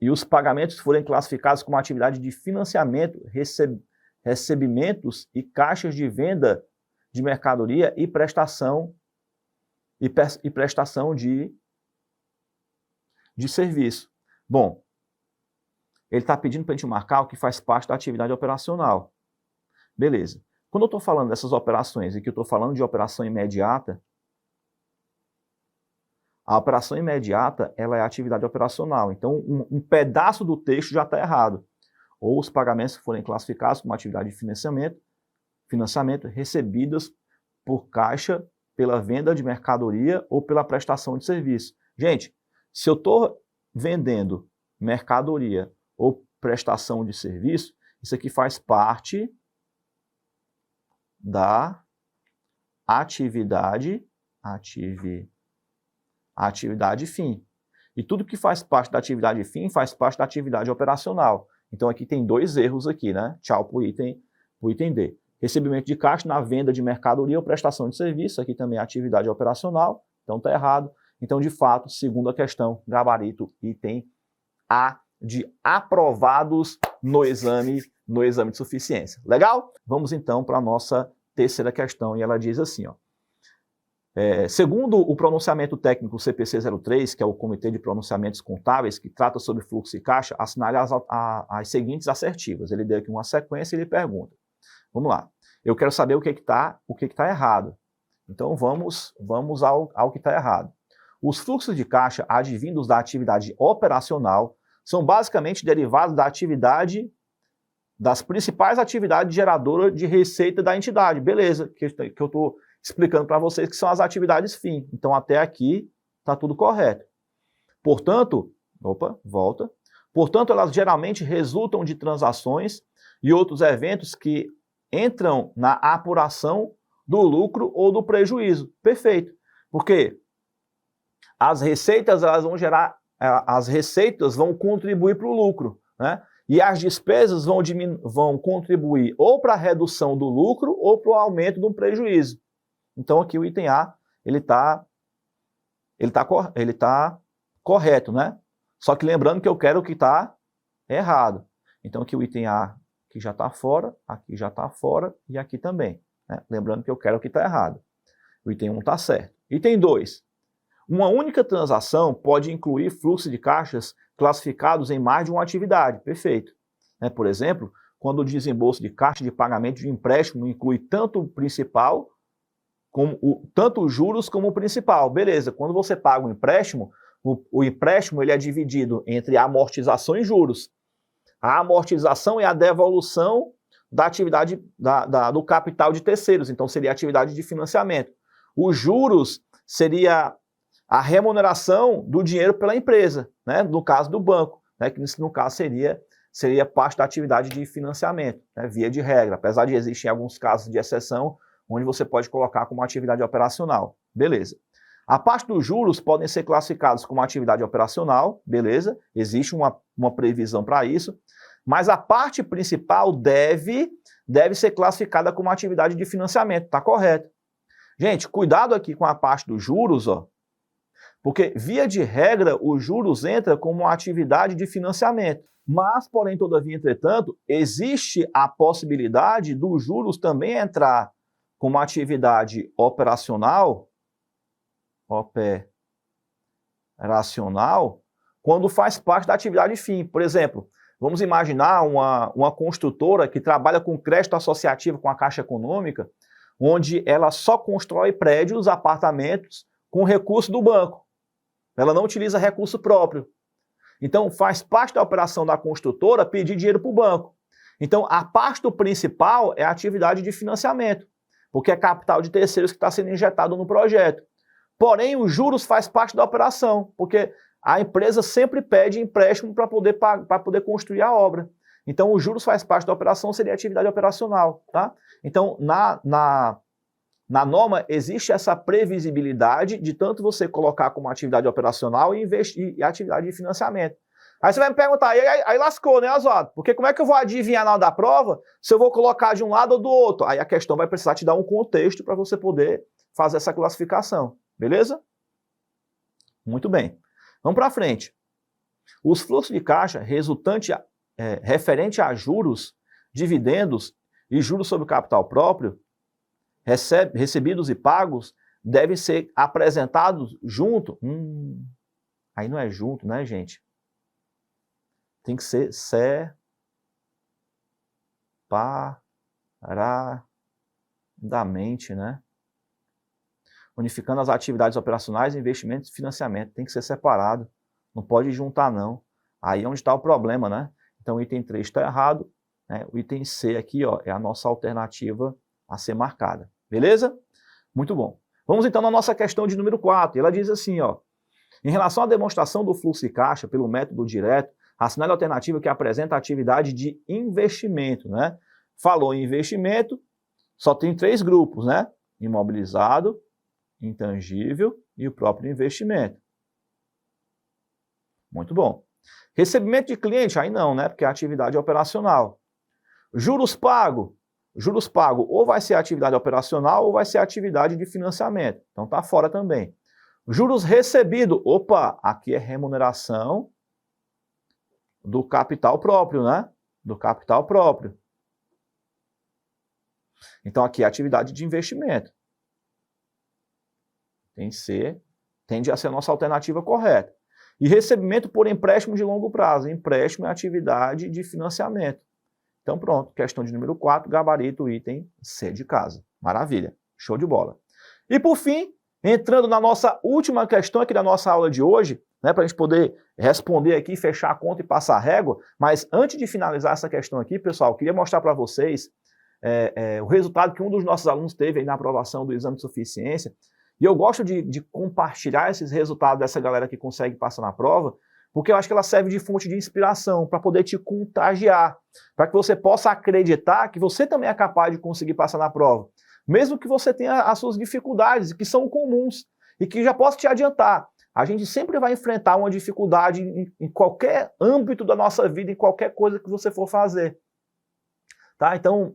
e os pagamentos forem classificados como atividade de financiamento, recebimentos e caixas de venda de mercadoria e prestação de serviço. Bom, ele está pedindo para a gente marcar o que faz parte da atividade operacional. Beleza. Quando eu estou falando dessas operações e que eu estou falando de operação imediata, a operação imediata ela é a atividade operacional. Então, um pedaço do texto já está errado. Ou os pagamentos forem classificados como atividade de financiamento recebidas por caixa pela venda de mercadoria ou pela prestação de serviço. Gente, se eu estou vendendo mercadoria ou prestação de serviço, isso aqui faz parte da atividade fim. E tudo que faz parte da atividade fim faz parte da atividade operacional. Então aqui tem dois erros aqui, né? Tchau para o item D. Recebimento de caixa na venda de mercadoria ou prestação de serviço, aqui também é atividade operacional, então está errado. Então, de fato, segunda questão, gabarito, item A de aprovados no exame de suficiência. Legal? Vamos então para a nossa terceira questão, e ela diz assim, ó. Segundo o pronunciamento técnico CPC 03, que é o Comitê de Pronunciamentos Contábeis, que trata sobre fluxo e caixa, assinale as seguintes assertivas. Ele deu aqui uma sequência e ele pergunta. Vamos lá. Eu quero saber o que está errado. Então vamos ao que está errado. Os fluxos de caixa advindos da atividade operacional são basicamente derivados das principais atividades geradoras de receita da entidade. Beleza, que eu estou explicando para vocês que são as atividades fim. Então até aqui está tudo correto. Portanto, Portanto, elas geralmente resultam de transações e outros eventos que entram na apuração do lucro ou do prejuízo. Perfeito. Porque as receitas vão contribuir para o lucro, né? E as despesas vão contribuir ou para a redução do lucro ou para o aumento do prejuízo. Então aqui o item A, ele tá correto, né? Só que lembrando que eu quero o que está errado. Então aqui o item A aqui já está fora e aqui também, né? Lembrando que eu quero o que está errado. O item 1 está certo. Item 2. Uma única transação pode incluir fluxo de caixas classificados em mais de uma atividade. Perfeito. Por exemplo, quando o desembolso de caixa de pagamento de empréstimo inclui tanto o principal, tanto os juros como o principal. Beleza, quando você paga um empréstimo, o empréstimo ele é dividido entre amortização e juros. A amortização é a devolução da atividade do capital de terceiros, então seria a atividade de financiamento. Os juros seria a remuneração do dinheiro pela empresa, né? No caso do banco, né? Que no caso seria parte da atividade de financiamento, né? Via de regra, apesar de existir alguns casos de exceção, onde você pode colocar como atividade operacional. Beleza. A parte dos juros podem ser classificados como atividade operacional, beleza, existe uma previsão para isso, mas a parte principal deve ser classificada como atividade de financiamento, tá correto. Gente, cuidado aqui com a parte dos juros, ó, porque via de regra os juros entra como uma atividade de financiamento, mas porém, todavia, entretanto, existe a possibilidade dos juros também entrar como atividade operacional, quando faz parte da atividade fim. Por exemplo, vamos imaginar uma construtora que trabalha com crédito associativo com a Caixa Econômica, onde ela só constrói prédios, apartamentos, com recurso do banco. Ela não utiliza recurso próprio. Então, faz parte da operação da construtora pedir dinheiro para o banco. Então, a parte do principal é a atividade de financiamento. porque é capital de terceiros que está sendo injetado no projeto. Porém, os juros faz parte da operação, porque a empresa sempre pede empréstimo para poder construir a obra. Então, os juros faz parte da operação, seria atividade operacional, tá? Então, na norma, existe essa previsibilidade de tanto você colocar como atividade operacional e investir e atividade de financiamento. Aí você vai me perguntar, aí lascou, né, Oswaldo? Porque como é que eu vou adivinhar na hora da prova se eu vou colocar de um lado ou do outro? Aí a questão vai precisar te dar um contexto para você poder fazer essa classificação, beleza? Muito bem. Vamos para frente. Os fluxos de caixa referente a juros, dividendos e juros sobre o capital próprio, recebidos e pagos, devem ser apresentados junto. Aí não é junto, né, gente? Tem que ser separadamente, né? Unificando as atividades operacionais, investimentos e financiamento. Tem que ser separado. Não pode juntar, não. Aí é onde está o problema, né? Então o item 3 está errado, né? O item C aqui, ó, é a nossa alternativa a ser marcada. Beleza? Muito bom. Vamos então na nossa questão de número 4. Ela diz assim, ó. Em relação à demonstração do fluxo de caixa pelo método direto, assinale a alternativa que apresenta a atividade de investimento, né? Falou em investimento, só tem 3 grupos, né? Imobilizado, intangível e o próprio investimento. Muito bom. Recebimento de cliente, aí não, né? Porque é atividade operacional. Juros pago. Juros pago ou vai ser atividade operacional ou vai ser atividade de financiamento. Então tá fora também. Juros recebido. Opa, aqui é remuneração do capital próprio, né? Do capital próprio. Então aqui é atividade de investimento. Tende a ser a nossa alternativa correta. E recebimento por empréstimo de longo prazo. Empréstimo é atividade de financiamento. Então pronto, questão de número 4, gabarito, item C de casa. Maravilha, show de bola. E por fim, entrando na nossa última questão aqui da nossa aula de hoje, né, para a gente poder responder aqui, fechar a conta e passar a régua, mas antes de finalizar essa questão aqui, pessoal, eu queria mostrar para vocês o resultado que um dos nossos alunos teve aí na aprovação do exame de suficiência. E eu gosto de compartilhar esses resultados dessa galera que consegue passar na prova, porque eu acho que ela serve de fonte de inspiração para poder te contagiar, para que você possa acreditar que você também é capaz de conseguir passar na prova, mesmo que você tenha as suas dificuldades, que são comuns, e que já posso te adiantar, a gente sempre vai enfrentar uma dificuldade em qualquer âmbito da nossa vida, em qualquer coisa que você for fazer. Tá? Então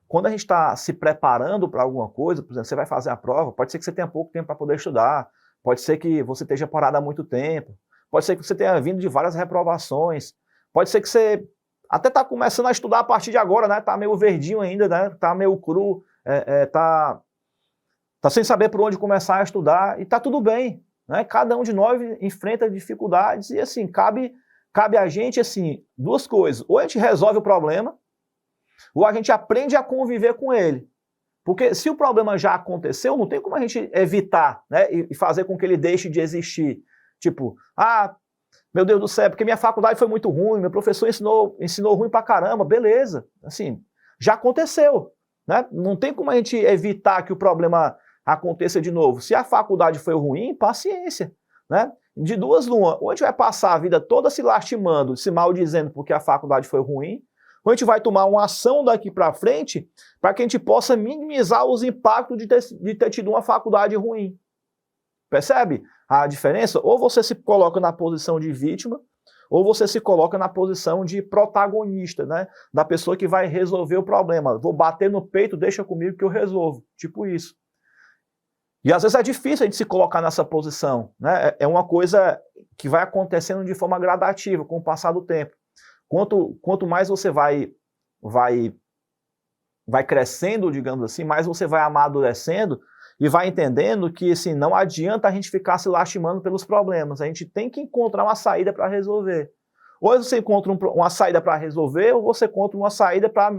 quando a gente está se preparando para alguma coisa, por exemplo, você vai fazer a prova, pode ser que você tenha pouco tempo para poder estudar, pode ser que você esteja parado há muito tempo, pode ser que você tenha vindo de várias reprovações, pode ser que você até está começando a estudar a partir de agora, né? Está meio verdinho ainda, né? Está meio cru, tá sem saber por onde começar a estudar, e está tudo bem, né? Cada um de nós enfrenta dificuldades e assim, cabe a gente, assim, 2 coisas, ou a gente resolve o problema, ou a gente aprende a conviver com ele. Porque se o problema já aconteceu, não tem como a gente evitar, né, e fazer com que ele deixe de existir. Tipo, meu Deus do céu, porque minha faculdade foi muito ruim, meu professor ensinou ruim pra caramba, beleza. Assim, já aconteceu, né? Não tem como a gente evitar que o problema aconteça de novo. Se a faculdade foi ruim, paciência, né? De 2 uma, ou a gente vai passar a vida toda se lastimando, se maldizendo porque a faculdade foi ruim, ou a gente vai tomar uma ação daqui para frente para que a gente possa minimizar os impactos de ter tido uma faculdade ruim. Percebe a diferença? Ou você se coloca na posição de vítima, ou você se coloca na posição de protagonista, né? Da pessoa que vai resolver o problema. Vou bater no peito, deixa comigo que eu resolvo. Tipo isso. E às vezes é difícil a gente se colocar nessa posição, né? É uma coisa que vai acontecendo de forma gradativa com o passar do tempo. Quanto mais você vai crescendo, digamos assim, mais você vai amadurecendo e vai entendendo que assim, não adianta a gente ficar se lastimando pelos problemas. A gente tem que encontrar uma saída para resolver. Ou você encontra uma saída para resolver, ou você encontra uma saída para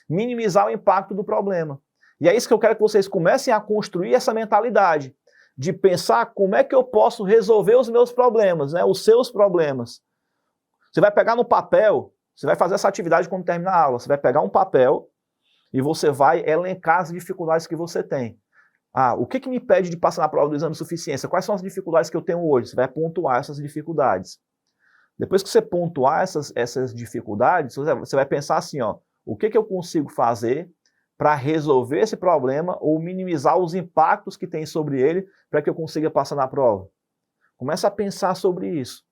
minimizar o impacto do problema. E é isso que eu quero que vocês comecem a construir essa mentalidade de pensar como é que eu posso resolver os meus problemas, né, os seus problemas. Você vai pegar no papel, você vai fazer essa atividade quando terminar a aula, você vai pegar um papel e você vai elencar as dificuldades que você tem. O que me impede de passar na prova do exame de suficiência? Quais são as dificuldades que eu tenho hoje? Você vai pontuar essas dificuldades. Depois que você pontuar essas dificuldades, você vai pensar assim, ó, o que eu consigo fazer para resolver esse problema ou minimizar os impactos que tem sobre ele para que eu consiga passar na prova. Começa a pensar sobre isso,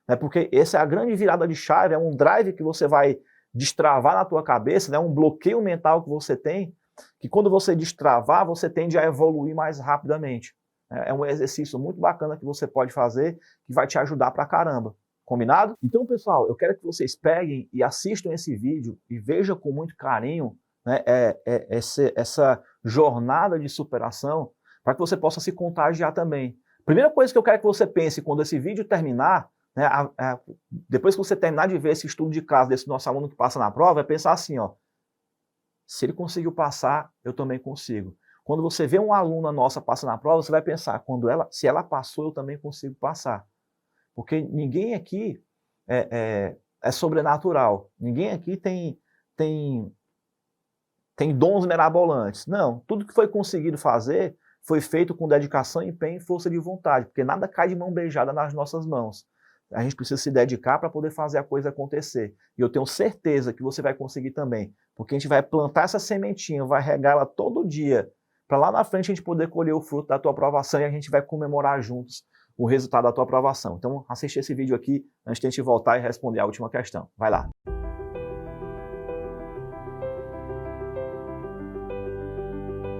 né? Porque essa é a grande virada de chave, é um drive que você vai destravar na tua cabeça, né? Um bloqueio mental que você tem, que quando você destravar, você tende a evoluir mais rapidamente. É um exercício muito bacana que você pode fazer, que vai te ajudar pra caramba. Combinado? Então, pessoal, eu quero que vocês peguem e assistam esse vídeo e vejam com muito carinho, né, essa jornada de superação, para que você possa se contagiar também. Primeira coisa que eu quero que você pense quando esse vídeo terminar, né, depois que você terminar de ver esse estudo de caso desse nosso aluno que passa na prova, é pensar assim, ó, se ele conseguiu passar, eu também consigo. Quando você vê uma aluna nossa passando na prova, você vai pensar, se ela passou, eu também consigo passar. Porque ninguém aqui é sobrenatural. Ninguém aqui tem dons mirabolantes. Não, tudo que foi conseguido fazer foi feito com dedicação, empenho e força de vontade, porque nada cai de mão beijada nas nossas mãos. A gente precisa se dedicar para poder fazer a coisa acontecer. E eu tenho certeza que você vai conseguir também, porque a gente vai plantar essa sementinha, vai regar ela todo dia, para lá na frente a gente poder colher o fruto da tua aprovação e a gente vai comemorar juntos o resultado da tua aprovação. Então assiste esse vídeo aqui antes de a gente voltar e responder a última questão. Vai lá.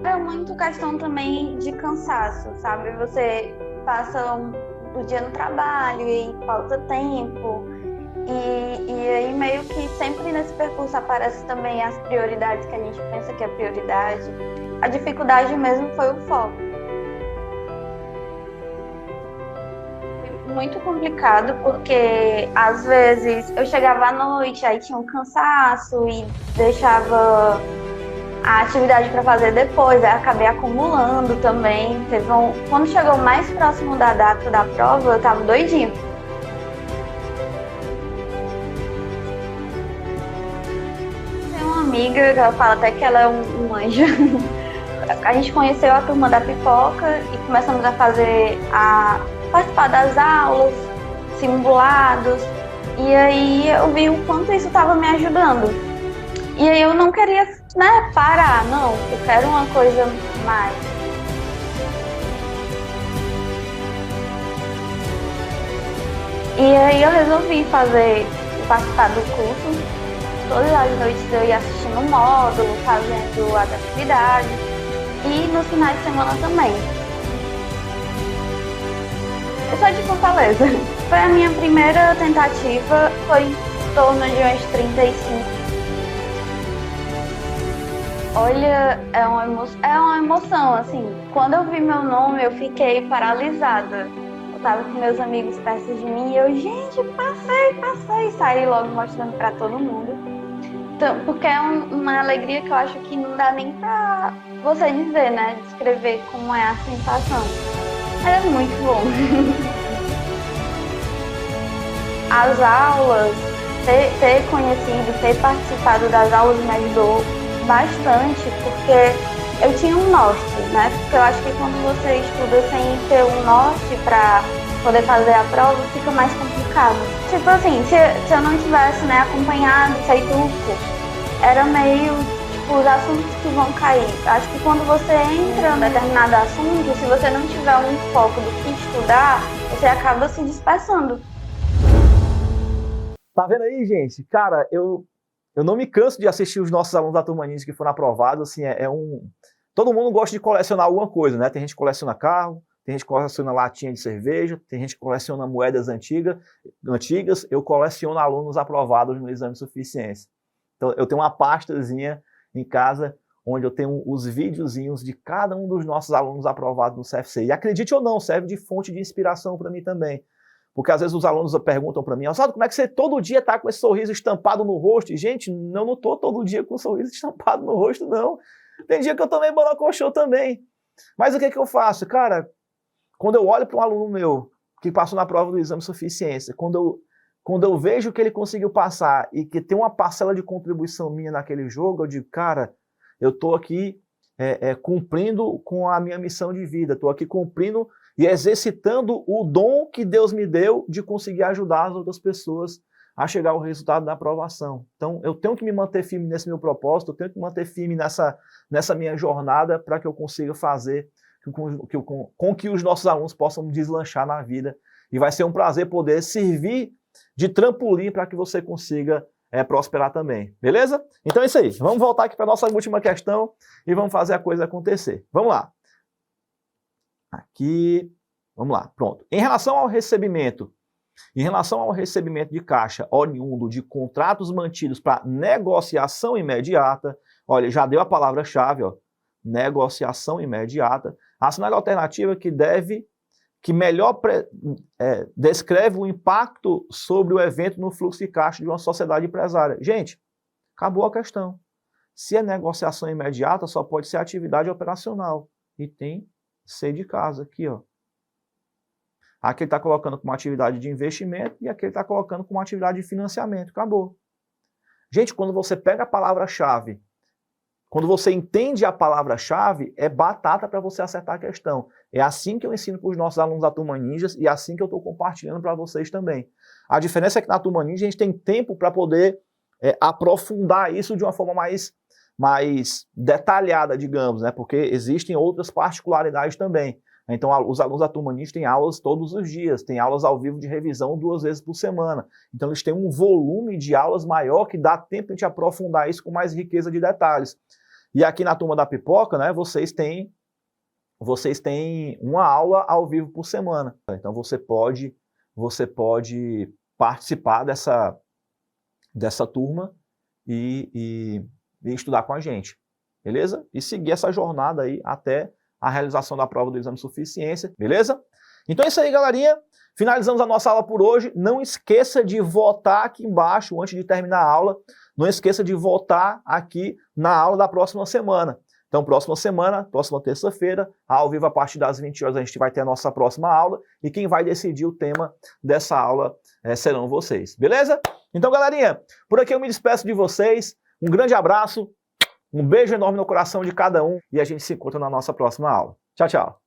É muito questão também de cansaço, sabe? Você passa o dia no trabalho e falta tempo. E aí meio que sempre nesse percurso aparecem também as prioridades que a gente pensa que é prioridade. A dificuldade mesmo foi o foco. Foi muito complicado porque às vezes eu chegava à noite, aí tinha um cansaço e deixava a atividade para fazer depois, aí acabei acumulando também. Quando chegou mais próximo da data da prova, eu tava doidinha. Tem uma amiga que ela fala até que ela é um anjo. A gente conheceu a turma da pipoca e começamos a participar das aulas, simulados, e aí eu vi o quanto isso estava me ajudando. E aí eu não queria, né, parar, não, eu quero uma coisa mais. E aí eu resolvi participar do curso. Todas as noites eu ia assistindo o módulo, fazendo as atividades e nos finais de semana também. Eu sou de Fortaleza. Foi a minha primeira tentativa, foi em torno de uns 35. Olha, é uma emoção, assim. Quando eu vi meu nome, eu fiquei paralisada. Eu tava com meus amigos perto de mim e eu, gente, passei. Saí logo mostrando pra todo mundo. Então, porque é uma alegria que eu acho que não dá nem pra você dizer, né? Descrever como é a sensação. É muito bom. As aulas, ter conhecido, ter participado das aulas me ajudou bastante, porque eu tinha um norte, né? Porque eu acho que quando você estuda sem ter um norte para poder fazer a prova, fica mais complicado. Tipo assim, se eu não tivesse, né, acompanhado, feito o curso, era meio, tipo, os assuntos que vão cair. Eu acho que quando você entra em determinado assunto, se você não tiver um foco do que estudar, você acaba se dispersando. Tá vendo aí, gente? Cara, eu não me canso de assistir os nossos alunos da Turma Ninja que foram aprovados, assim, todo mundo gosta de colecionar alguma coisa, né? Tem gente que coleciona carro, tem gente que coleciona latinha de cerveja, tem gente que coleciona moedas antigas, eu coleciono alunos aprovados no exame de suficiência. Então, eu tenho uma pastazinha em casa, onde eu tenho os videozinhos de cada um dos nossos alunos aprovados no CFC. E acredite ou não, serve de fonte de inspiração para mim também. Porque às vezes os alunos perguntam para mim, Oswaldo, como é que você todo dia está com esse sorriso estampado no rosto? E, gente, eu não estou todo dia com um sorriso estampado no rosto, não. Tem dia que eu tomei borocochô também. Mas o que eu faço? Cara, quando eu olho para um aluno meu que passou na prova do exame de suficiência, quando eu vejo que ele conseguiu passar e que tem uma parcela de contribuição minha naquele jogo, eu digo, cara, eu estou aqui cumprindo com a minha missão de vida, estou aqui cumprindo e exercitando o dom que Deus me deu de conseguir ajudar as outras pessoas a chegar ao resultado da aprovação. Então, eu tenho que me manter firme nesse meu propósito, eu tenho que me manter firme nessa minha jornada para que eu consiga fazer com que os nossos alunos possam deslanchar na vida. E vai ser um prazer poder servir de trampolim para que você consiga prosperar também. Beleza? Então é isso aí. Vamos voltar aqui para a nossa última questão e vamos fazer a coisa acontecer. Vamos lá. Aqui. Vamos lá. Pronto. Em relação ao recebimento de caixa oriundo de contratos mantidos para negociação imediata, olha, já deu a palavra-chave, ó, negociação imediata, a cenário alternativa que melhor descreve o impacto sobre o evento no fluxo de caixa de uma sociedade empresária. Gente, acabou a questão. Se é negociação imediata, só pode ser atividade operacional. E tem C de casa aqui, ó. Aqui ele está colocando como atividade de investimento e aqui ele está colocando como atividade de financiamento. Acabou. Gente, quando você pega a palavra-chave, quando você entende a palavra-chave, é batata para você acertar a questão. É assim que eu ensino para os nossos alunos da Turma Ninjas e é assim que eu estou compartilhando para vocês também. A diferença é que na Turma Ninja a gente tem tempo para poder aprofundar isso de uma forma mais detalhada, digamos, né? Porque existem outras particularidades também. Então, os alunos da Turma Ninja têm aulas todos os dias, têm aulas ao vivo de revisão 2 vezes por semana. Então, eles têm um volume de aulas maior que dá tempo de a gente aprofundar isso com mais riqueza de detalhes. E aqui na Turma da Pipoca, né, vocês têm uma aula ao vivo por semana. Então, você pode participar dessa turma e estudar com a gente, beleza? E seguir essa jornada aí até a realização da prova do exame de suficiência, beleza? Então é isso aí, galerinha. Finalizamos a nossa aula por hoje. Não esqueça de votar aqui embaixo antes de terminar a aula. Não esqueça de votar aqui na aula da próxima semana. Então, próxima terça-feira, ao vivo a partir das 20 horas, a gente vai ter a nossa próxima aula. E quem vai decidir o tema dessa aula serão vocês, beleza? Então, galerinha, por aqui eu me despeço de vocês. Um grande abraço. Um beijo enorme no coração de cada um e a gente se encontra na nossa próxima aula. Tchau, tchau.